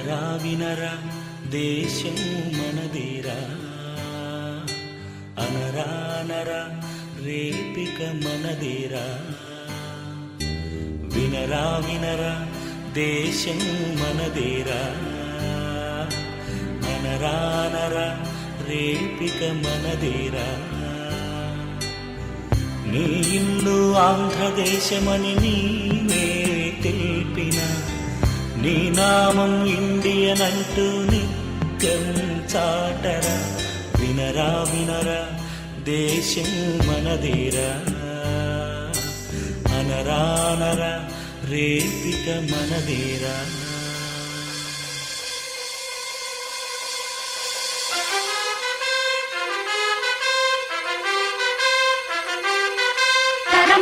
వినరా వినరా దేశం మనదేరా, అనరా అనరా రేపిక మనదేరా. వినరా వినరా దేశం మనదేరా, అనరా అనరా రేపిక మనదేరా. నీ ఇల్లు ఆంధ్రదేశమని నీవే తెలిపిన, నీ నామం ఇండియన్ అంటూ నిత్యం చాటరా. వినరా వినరా దేశం మనదేరా, అనరా అనరా రేపిక మనదేరా.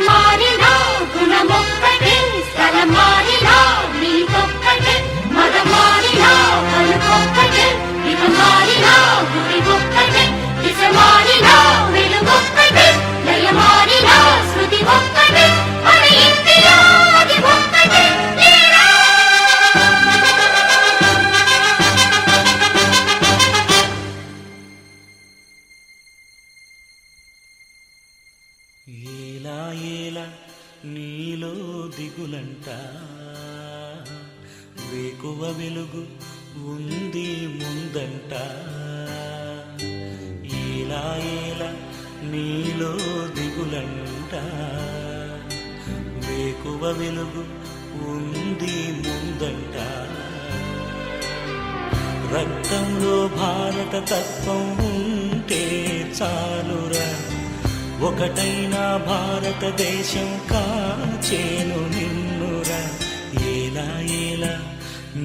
మారినా గుణమొక్కటే, స్థలం మారినా నీకొక్కటే, మతం మారినా పలుకొక్కటే, ఇక మారినా గుడి ఒక్కటే, దిశ మారినా వెలుగొక్కటే, లయ మారినా శృతి ఒక్కటే, మన ఇంటిలో అది ఒక్కటే. ఏలా ఏలా నీలో దిగులంట, వేకువ వెలుగు ఉంది ముందంట. ఏలా ఏలా నీలో దిగులంట, వేకువ వెలుగు ఉంది ముందంట. రక్తంలో భారత తత్వం ఉంటే చాలురా, ఒకటైనా భారతదేశం కాచేను నిన్నురా. ఏలా ఏలా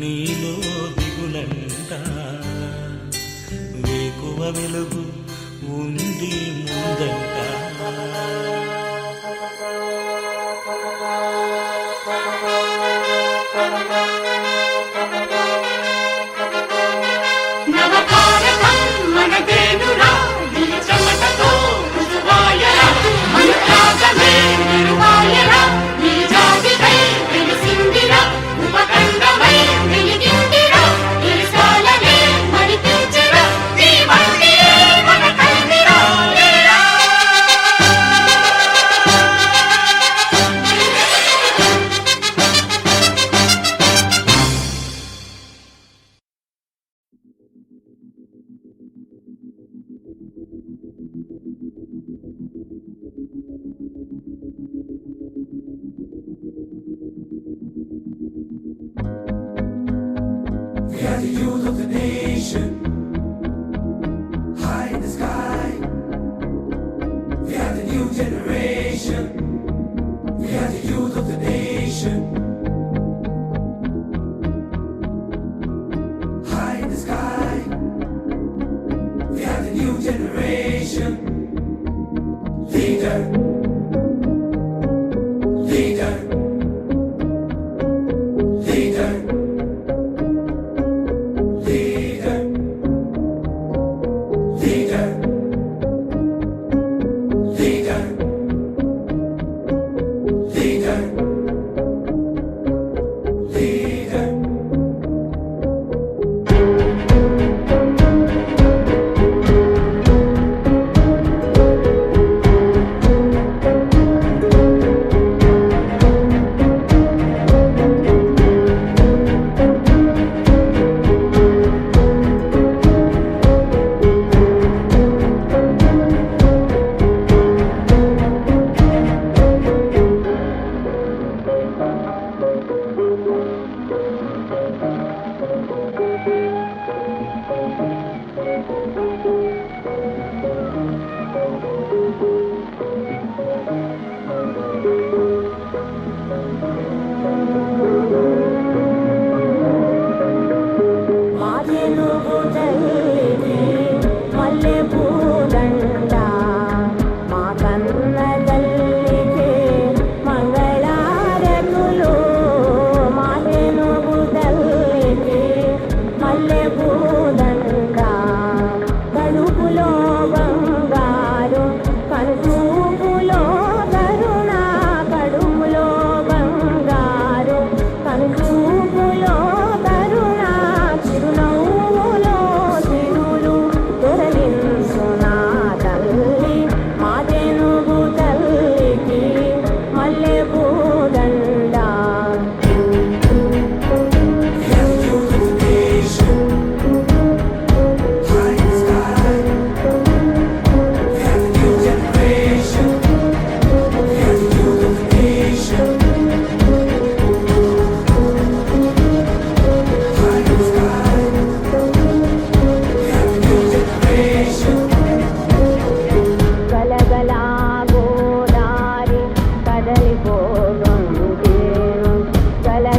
నీలో దిగులంట, వేకువ వెలుగు ఉంది ముందంట. నవభారతం మనదేనురా, నీ చెమటతో రుజువాయరా, మన త్యాగమే నిరువాయరా, నీ జాతికై వెలిసిందిరా, ఉపఖండమై వెలిగిందిరా, దేశాలనే మరిపించెరా, నీ వంటియే మన కల్విరా. We are the youth of the nation, high in the sky. We are the new generation. We are the youth of the nation, high in the sky. We are the new generation. Leader, leader, leader, leader.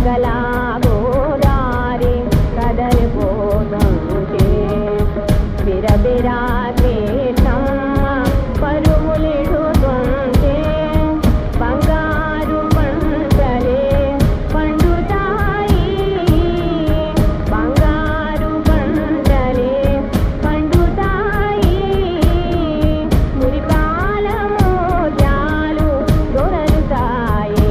పడగలా Godari కదలిపోతుంటే బిరబిరా Krishnamma పరుగులిడుతుంటే బంగారు పంటలే పండుతాయి బంగారు పంటలే పండుతాయి మురిపాల మోత్యాలు దొరలుతాయి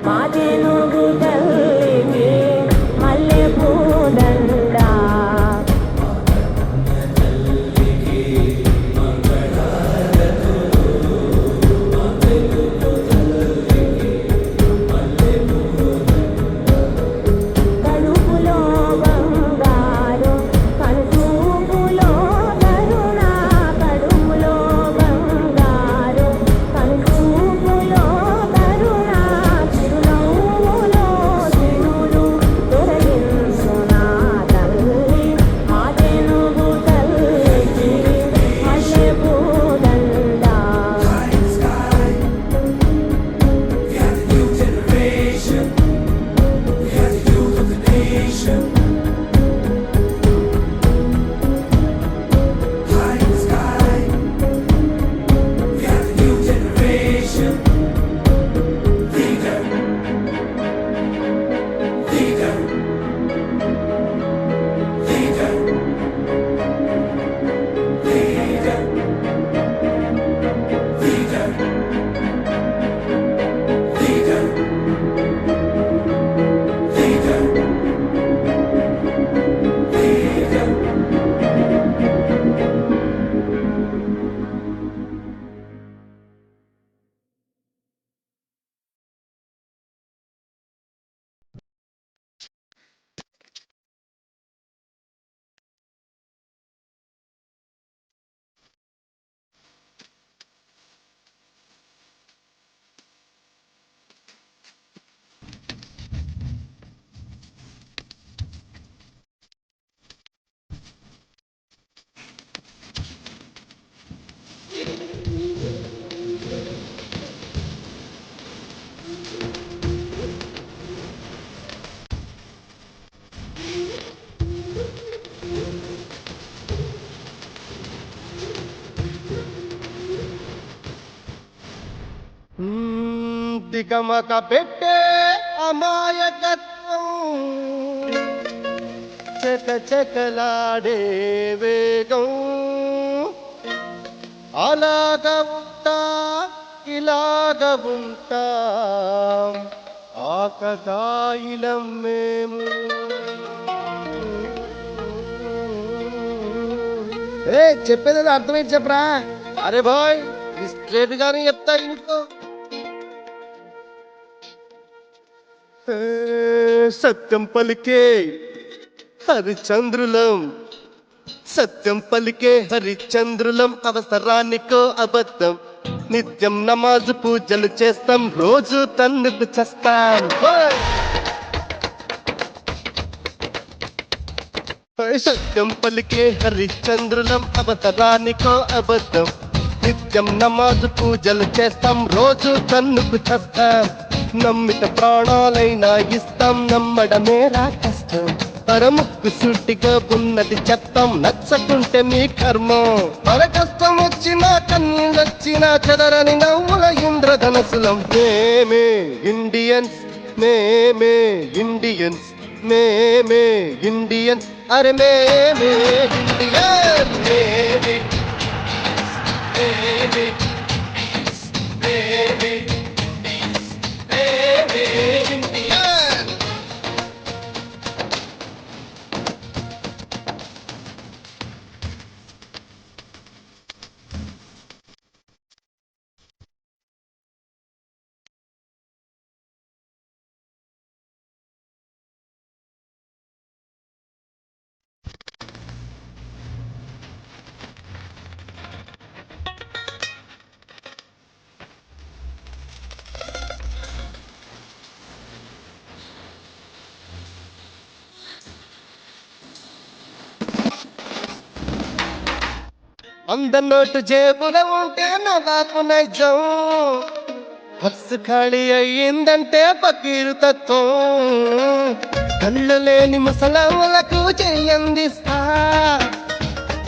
మా తెలుగు తల్లికి మల్లె పూదండ కడుపులో బంగారు కనుచూపులో కరుణ కడుపులో బంగారు కనుచూపులో కరుణ చిరునవ్వులో చిరులు తొలగించు నా తల్లి మా తెలుగు తల్లికి మల్లె పూదండ High in the sky. We are the new generation. We are the youth of the nation. High in the sky. We are the new generation. Leader. Leader. Leader. Leader. Leader. Leader. Leader. Leader. దిగమక పెట్టే అమాయకత్వం చకచకలాడే వేగం అలాగ ఉంటా ఇలాగ ఉంటా ఆకదాయిలం మేము చెప్పేది అర్థమైంది చెప్పరా అరే బాయ్ స్ట్రేట్ గానే చెప్తా ఇంకో సత్యం పలికే హరిచంద్రులం సత్యం పలికే హరిచంద్రులం అవసరానికో అబద్ధం నిత్యం నమాజు పూజలు చేస్తాం రోజు తన్నుకు చస్తాం సత్యం పలికే హరిచంద్రులం అవసరానికో అబద్ధం నిత్యం నమాజు పూజలు చేస్తాం రోజు తన్నుకు చస్తాం నమ్మిత ప్రాణాలైనా ఇస్తాం నమ్మడమేరా కష్టం పరముక్కు సూటిగా ఉన్నది చెప్తాం నచ్చకుంటే మీ కర్మం మన కష్టం వచ్చినా కన్నీళ్ళొచ్చినా చెదరని నవ్వుల ఇంద్రధనసులం మేమే ఇండియన్స్ మేమే ఇండియన్స్ మేమే ఇండియన్స్ అరే మేమే ఇండియన్ మేమే మేమే మేమే అందరి నోటు జేబులో ఉంటే నవాకు నైజం బస్సు ఖాళీ అయ్యిందంటే పకీరు తత్వం. కళ్ళు లేని ముసలమ్మలకు చెయ్యందిస్తా,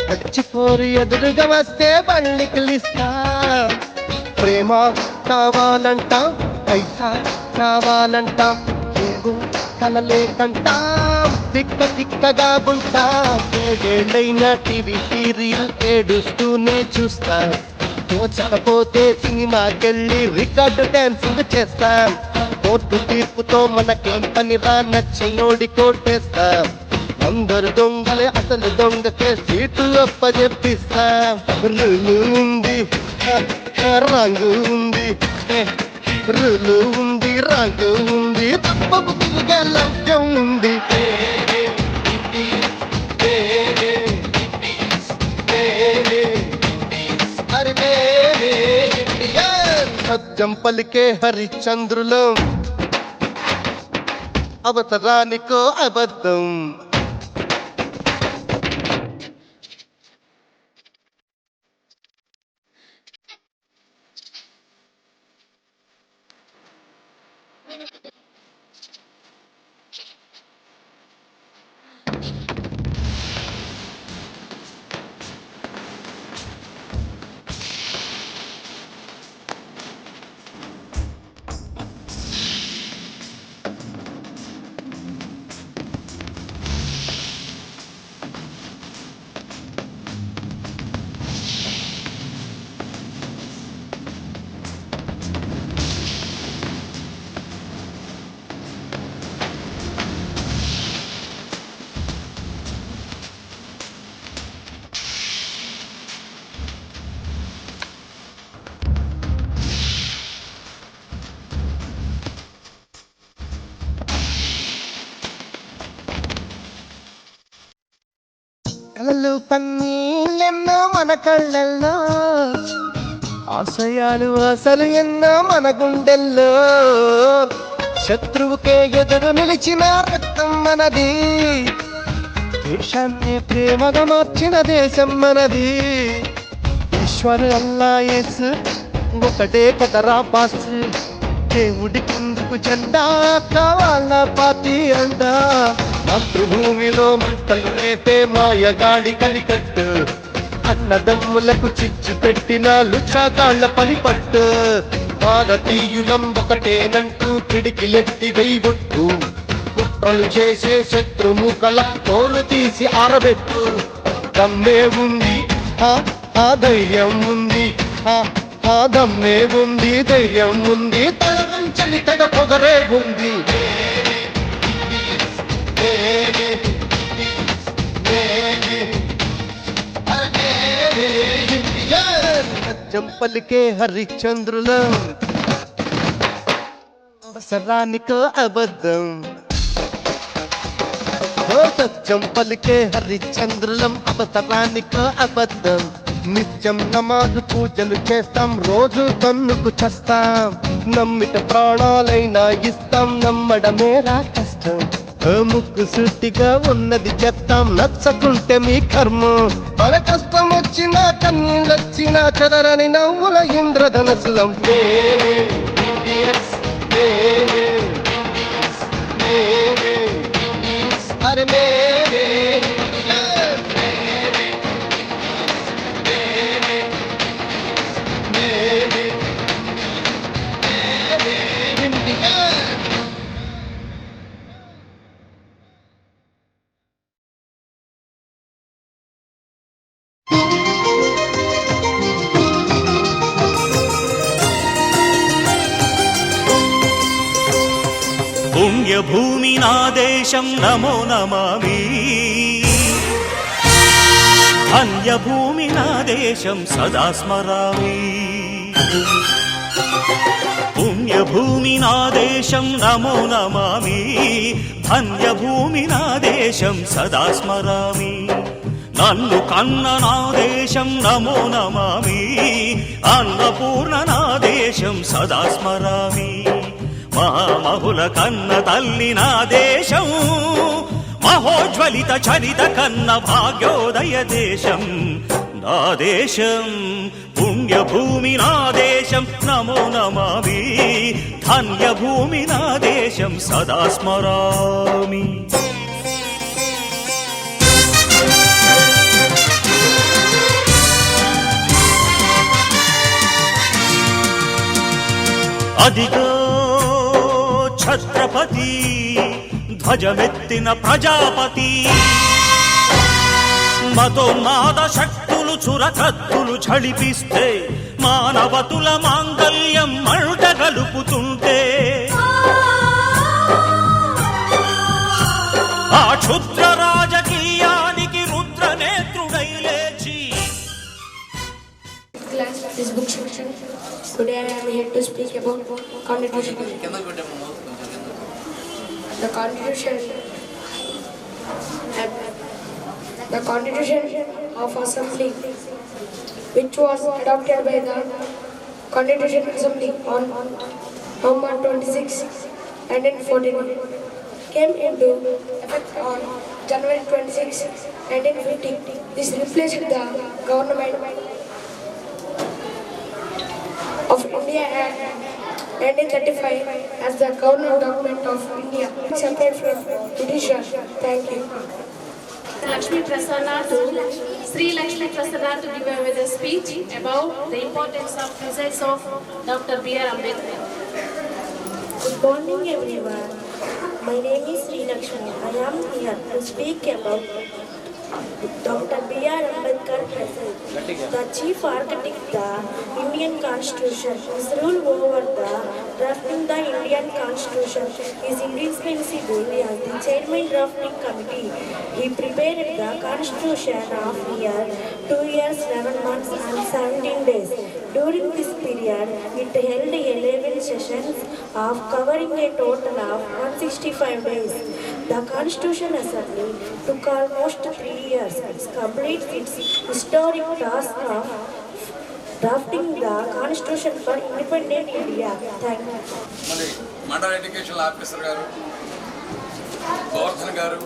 చచ్చిపోరు ఎదురుగా వస్తే బండికిలిస్తా. ప్రేమ కావాలంట, పైసా కావాలంట, ఏదో కలలే కంటాం, తిక్క తిక్కగా ఉంటాం. ఏడేళ్ళైనా టీవీ సీరియల్ ఏడుస్తూనే చూస్తా, తోచకపోతే సినిమాకెళ్ళి రికార్డు డాన్సింగ్ చేస్తాం. కోర్టు తీర్పుతో మనకేం పనిరా, నచ్చినోడి కోటేస్తాం. అందరు దొంగలే అసలు దొంగకే సీటు అప్పజెప్పిస్తాం. రులు ఉంది రంగు ఉంది, రులు ఉంది రంగు ఉంది, తప్పకు తిరిగే లక్ష్యం ఉంది. సత్యం పలికే హరిశ్చంద్రులం, అవసరానికో అబద్ధం. కలలు పన్నీళ్ళెన్నో మన కళ్ళల్లో, ఆశయాలు అసలు ఎన్నో మన గుండెల్లో. శత్రువుకే ఎదురు నిలిచిన రక్తం మనది, దేశాన్ని ప్రేమగా మార్చిన దేశం మనది. ఈశ్వరు అల్లా యేసు ఒకటే కదరా బాస్, దేవుడి కుందుకు జెండా కావాల పార్టీ అండా. మాతృభూమిలో మంటలు రేపే మాయగాడి కనికట్టు, అన్నదమ్ములకు చిచ్చు పెట్టిన లుచాకాళ్ల పనిపట్టు. భారతీయులం ఒకటేనంటూ పిడికిలెత్తి వెయ్యొట్టు, కుట్రలు చేసే శత్రుముఖల తోలు తీసి ఆరబెట్టు. దమ్మే ఉంది ఆ ధైర్యం ఉంది, ఆ దమ్మే ఉంది ధైర్యం ఉంది, తల వంచని తెగ పొగరే ఉంది. చంపలికే హరిశ్చంద్రులం, అవసరానికో అబద్ధం. సత్యం పలికే హరిశ్చంద్రులం, అవసరానికో అబద్ధం. నిత్యం నమాజు పూజలు చేస్తాం, రోజు కన్నుకు చస్తాం. నమ్మిట ప్రాణాలైనా ఇస్తాం, నమ్మడమేరా కష్టం. ముక్కు సృష్టిగా ఉన్నది చెప్తాం, నచ్చకుంటే మీ కర్మం. మన కష్టం వచ్చినా కన్నీళ్ళొచ్చినా చెదరని నవ్వుల ఇంద్రధనస్సులం. అరే మేరే పుణ్యభూమి నా దేశం నమో నమామి, ధన్యభూమి నా దేశం సదా స్మరామి. పుణ్యభూమి నా దేశం నమో నమామి, ధన్యభూమి నా దేశం సదా స్మరామి. నన్ను కన్న నా దేశం నమో నమామి, అన్నపూర్ణ నా దేశం సదా స్మరామి. మహామహుల కన్న తల్లి నా దేశం, మహోజ్వలిత చరిత కన్న భాగ్యోదయ దేశం నా దేశం. పుణ్యభూమి నా దేశం నమో నమామి ధన్యభూమి నా దేశం సదా స్మరామి అదిగో ఛత్రపతి ధ్వజమెత్తిన ప్రజాపతి మతోన్మాద శక్తులు చురకత్తులు ఝళిపిస్తే మానవతుల మాంగల్యం మంట గలుపుతుంటే ఆ క్షుద్ర రాజకీయానికి రుద్రనేత్రుడై లేచి Class, this book section. Today I am here to speak about Constitution. The Constitution of Assembly, which was adopted by the Constitution Assembly on November 26, 1914, came into effect on January 26, 1950. This replaced the government of India Act 1935 as the government document of India, separate from British. Thank you. Lakshmi Prasanna to Sri Lakshmi Prasanna to give away the speech about the importance of presence of Dr. B.R. Ambedkar. Good morning everyone. My name is Sri Lakshmi. I am here to speak about Dr. B.R. Ambedkar present. The chief architect of the Indian Constitution. His rule over the drafting the Indian Constitution is indispensable as the chairman drafting committee. He prepared the Constitution of year 2 years, 11 months and 17 days. During this period, it held 11 sessions of covering a total of 165 days. The Constitution Assembly took almost 3 years. It completes its historic task of drafting the Constitution for independent India. Thank you. మరి మండల education officer గారు, గోవర్ధన్ గారు,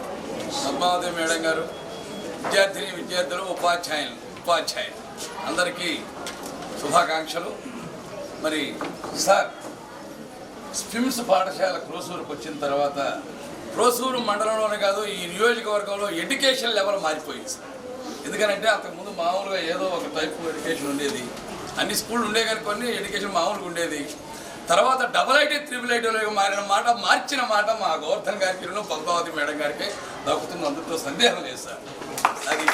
Padmavati madam గారు, విద్యార్థులు, ఉపాధ్యాయులు అందరికీ శుభాకాంక్షలు. మరి సార్ స్విమ్స్ పాఠశాల క్రోసూరుకు వచ్చిన తర్వాత క్రోసూరు మండలంలోనే కాదు ఈ నియోజకవర్గంలో ఎడ్యుకేషన్ లెవెల్ మారిపోయింది సార్. ఎందుకంటే అంతకుముందు మామూలుగా ఏదో ఒక టైప్ ఎడ్యుకేషన్ ఉండేది, అన్ని స్కూళ్ళు ఉండే కానీ కొన్ని ఎడ్యుకేషన్ మామూలుగా ఉండేది. తర్వాత డబుల్ ట్రిపుల్ ఐటీలో మార్చిన మాట మా గోవర్ధన్ గారికి, పద్మావతి మేడం గారికి దక్కుతున్న అందులో సందేహం లేదు సార్. అది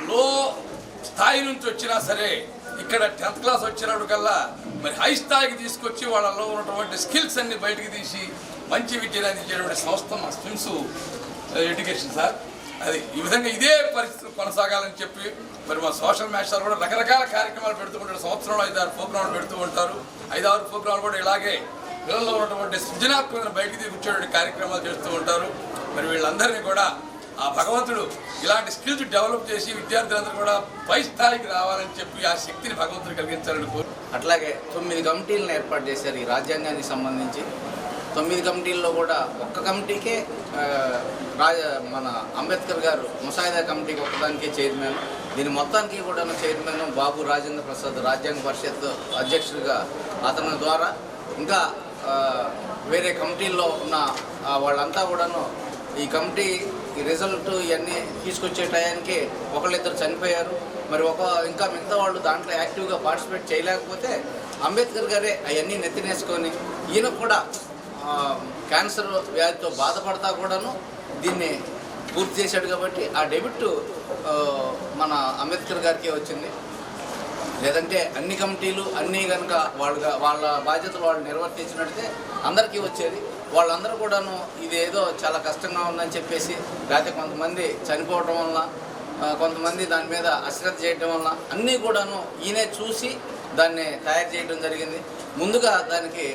లో స్థాయి నుంచి వచ్చినా సరే ఇక్కడ 10th క్లాస్ వచ్చినప్పటికల్లా మరి హై స్థాయికి తీసుకొచ్చి వాళ్ళలో ఉన్నటువంటి స్కిల్స్ అన్ని బయటికి తీసి మంచి విద్యను అందించేటువంటి సంస్థ మా స్విమ్స్ ఎడ్యుకేషన్ సార్. అది ఈ విధంగా ఇదే పరిస్థితులు కొనసాగాలని చెప్పి మరి మా సోషల్ మాస్టర్ కూడా రకరకాల కార్యక్రమాలు పెడుతూ ఉంటారు. సంవత్సరంలో 5-6 ప్రోగ్రాంలు పెడుతూ ఉంటారు. 5-6 ప్రోగ్రాంలు కూడా ఇలాగే పిల్లల్లో ఉన్నటువంటి సృజనాత్మకతను బయటికి తీసుకొచ్చేటువంటి కార్యక్రమాలు చేస్తూ ఉంటారు. మరి వీళ్ళందరినీ కూడా ఆ భగవంతుడు ఇలాంటి స్కిల్స్ డెవలప్ చేసి విద్యార్థులందరూ కూడా పై స్థాయికి రావాలని చెప్పి ఆ శక్తిని భగవంతుడు కలిగించాలని కోరు. అట్లాగే 9 కమిటీలను ఏర్పాటు చేశారు ఈ రాజ్యాంగానికి సంబంధించి. 9 కమిటీల్లో కూడా ఒక్క కమిటీకే మన అంబేద్కర్ గారు ముసాయిదా కమిటీకి ఒక్కదానికే చైర్మన్. దీని మొత్తానికి కూడా చైర్మన్ బాబు రాజేంద్ర ప్రసాద్ రాజ్యాంగ పరిషత్ అధ్యక్షుడిగా అతని ద్వారా ఇంకా వేరే కమిటీల్లో ఉన్న వాళ్ళంతా కూడాను ఈ కమిటీ ఈ రిజల్ట్ ఇవన్నీ తీసుకొచ్చే టయానికి ఒకళ్ళిద్దరు చనిపోయారు. మరి ఇంకా మిగతా వాళ్ళు దాంట్లో యాక్టివ్గా పార్టిసిపేట్ చేయలేకపోతే అంబేద్కర్ గారే అవన్నీ నెత్తినేసుకొని ఈయన కూడా క్యాన్సర్ వ్యాధితో బాధపడతా కూడాను దీన్ని పూర్తి చేశాడు. కాబట్టి ఆ డెబిట్ మన అంబేద్కర్ గారికి వచ్చింది. లేదంటే అన్ని కమిటీలు అన్నీ కనుక వాళ్ళ బాధ్యతలు వాళ్ళు నిర్వర్తించినట్టే అందరికీ వచ్చేది. వాళ్ళందరూ కూడాను ఇదేదో చాలా కష్టంగా ఉందని చెప్పేసి లేకపోతే కొంతమంది చనిపోవడం వల్ల కొంతమంది దాని మీద అశ్రద్ధ చేయడం వల్ల అన్నీ కూడాను ఈయనే చూసి దాన్ని తయారు చేయడం జరిగింది. ముందుగా దానికి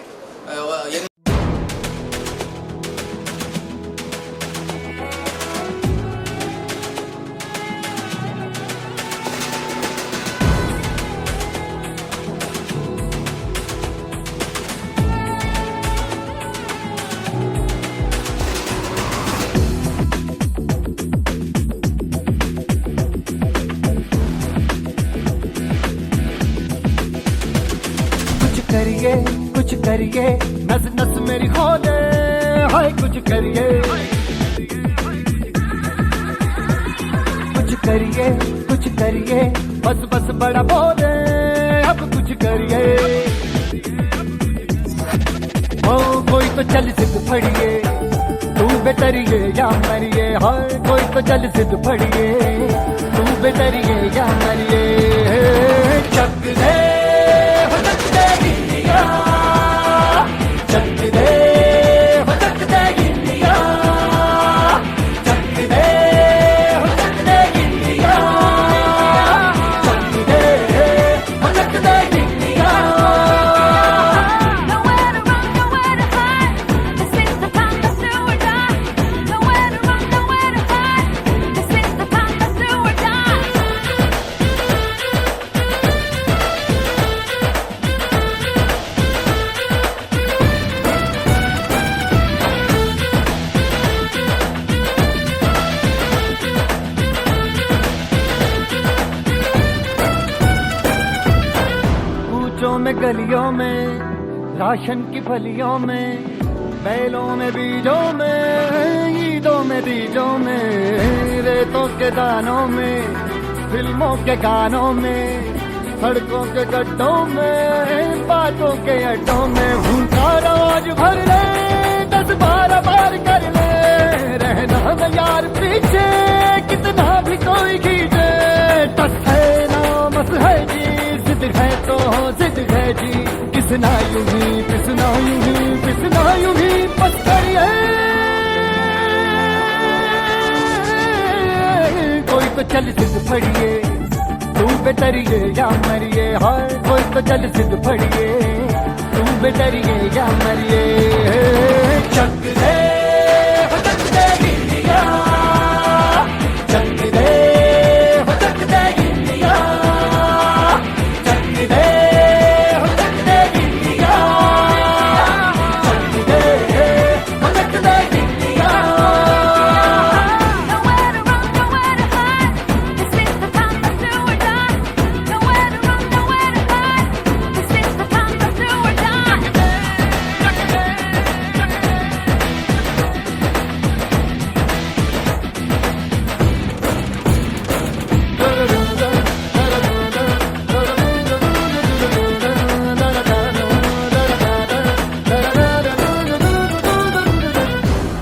करिए नस नस मेरी खोले हाय कुछ करिए बस बस बड़ा बोले अब कुछ करिए ओ कोई तो चल सिद्ध फड़िए तू बेतरिए या मरिए हाय कोई तो चल सिद्ध फड़िए तू बेतरिए या मरिए चक दे हो चक दे गिलिया चक दे हो चक दे गिलिया चक दे हो चक दे गिलिया चक दे हो चक दे गिलिया Nowhere to run, nowhere to hide. This is the time to do or die. Nowhere to run, nowhere to hide. This is the time to do or die. कूचों में गलियों में राशन की फलियों में बैलों में बीजों में ईदों में बीजों में रेतों के दानों में फिल्मों के गानों में सड़कों के गड्ढों में बातों के अड्डों में भूखा रवाज भर ले 10-12 बार कर ले रहना न यार पीछे कितना भी कोई खींचे टस है ना मस है जी जिद है तो जिद है जी किसना यूं ही पिसना यूं ही पिसना यूं ही बस करिए कोई तो चल सिद्ध फड़िए तू बेतरिए या मरिए हाय कोई तो चल सिद्ध फड़िए तू बेतरिए या मरिए चक दे हो चक दे गिलिया चक दे हो चक दे गिलिया चक दे हो चक दे गिलिया चक दे हो चक दे गिलिया Nowhere to run, nowhere to hide. This is the time to do or die. Nowhere to run, nowhere to hide. This is the time to do or die.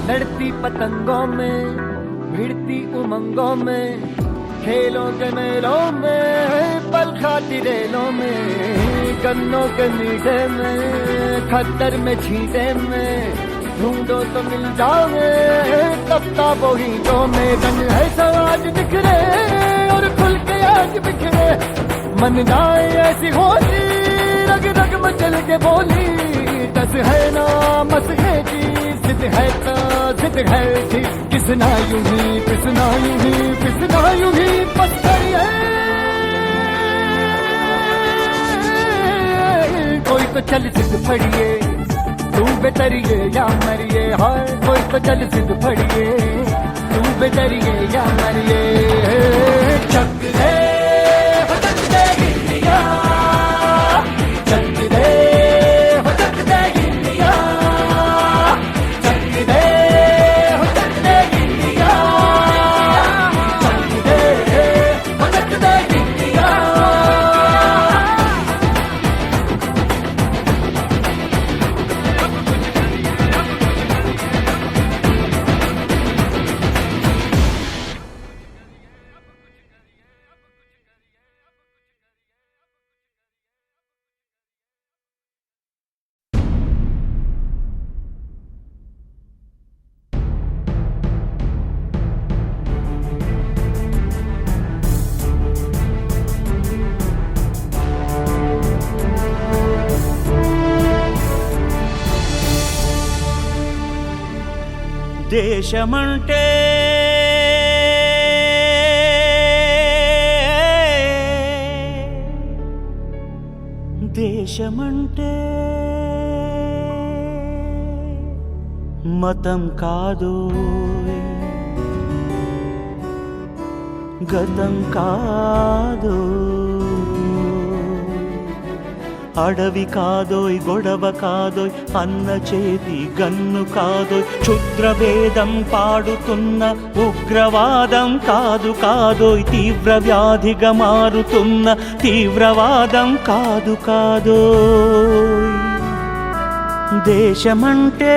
लड़ती पतंगों में भिड़ती उमंगों में खेलों के मेलों में पल खाती रेलों में गन्नों के मीठे में खद्दर में छींटे में ढूंढो तो मिल जाओगे तबता वही तो में रंग है समाज बिखरे और खुल के आज बिखरे मन जाए ऐसी होली रग रग मचल के बोली दस है ना मस है जी जिद है तो जिद है जी किसना यूं ही पिसना यूं ही पिसना यूं ही बस करिए कोई तो चल सिद्ध फड़िए तू बेतरिए या मरिए हाय कोई तो चल सिद्ध फड़िए तू बेतरिए या मरिए चक दे हो चक दे गिलिया चक दे हो चक दे गिलिया चक दे हो चक दे गिलिया चक दे हो चक दे गिलिया దేశమంటే దేశమంటే మతం కాదు గతం కాదు అడవి కాదోయ్ గొడవ కాదోయ్ అన్న చేతి గన్ను కాదోయ్ క్షుద్రభేదం పాడుతున్న ఉగ్రవాదం కాదు కాదోయ్ తీవ్ర వ్యాధిగా మారుతున్న తీవ్రవాదం కాదు కాదోయ్ దేశమంటే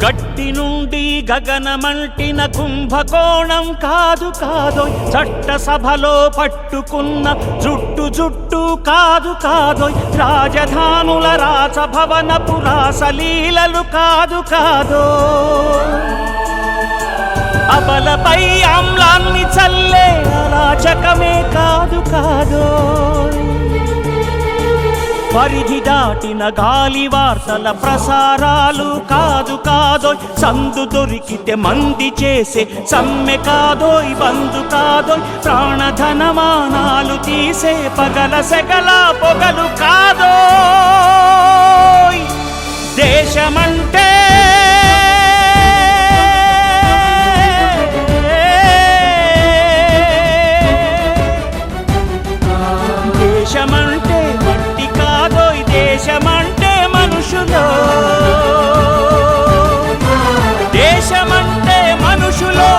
గట్టి నుండి గగనమంటిన కుంభకోణం కాదు కాదోయ్ చట్టసభలో పట్టుకున్న జుట్టు కాదు కాదోయ్ రాజధానుల రాసభవన పురాసలీలలు కాదు కాదోయ్ అబలపై ఆమ్లాన్ని చల్లే అరాచకమే కాదు కాదోయ్ పరిధి దాటిన గాలి వార్తల ప్రసారాలు కాదు కాదోయ్ సందు దొరికితే మంది చేసే సమ్మె కాదోయ్ బంధు కాదోయ్ ప్రాణధనమానాలు తీసే పగల సెగల పొగలు కాదోయ్ దేశమంటే దేశమంటే మట్టి కాదోయ్ దేశమంటే మనుషులు దేశమంటే మనుషులు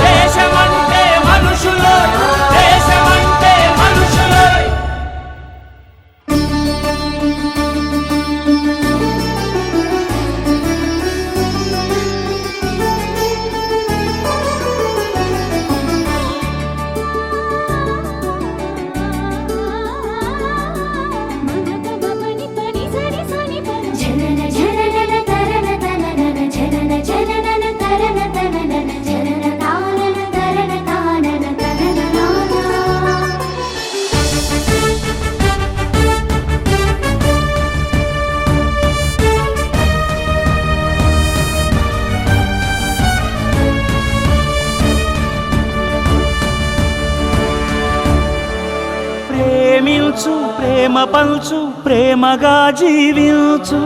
దేశమంటే మనుషులు దేశమంటే మనుషులు జనన జనన తరన తనన జనన జనన తరన తనన జనన తానన తరన తానన తనన నానా ప్రేమించు ప్రేమ పంచు ప్రేమగా జీవించు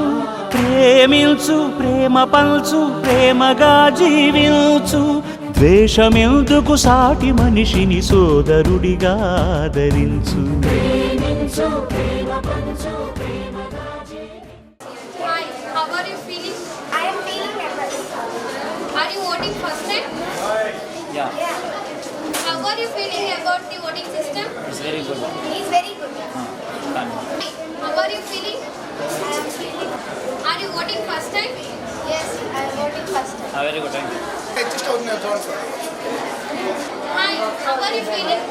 ప్రేమించు ప్రేమ పంచు ప్రేమగా జీవించు ద్వేషమెందుకు సాటి మనిషిని సోదరుడిగా ఆదరించు Hi, how are you feeling? I am feeling nervous. Are you voting first time? Yeah, How are you feeling about the voting system? it's very good. It's very good. Done. How are you feeling? I am feeling. Are you voting first time? Yes, I am voting first time. Very good, thank you. Hi, how are you feeling?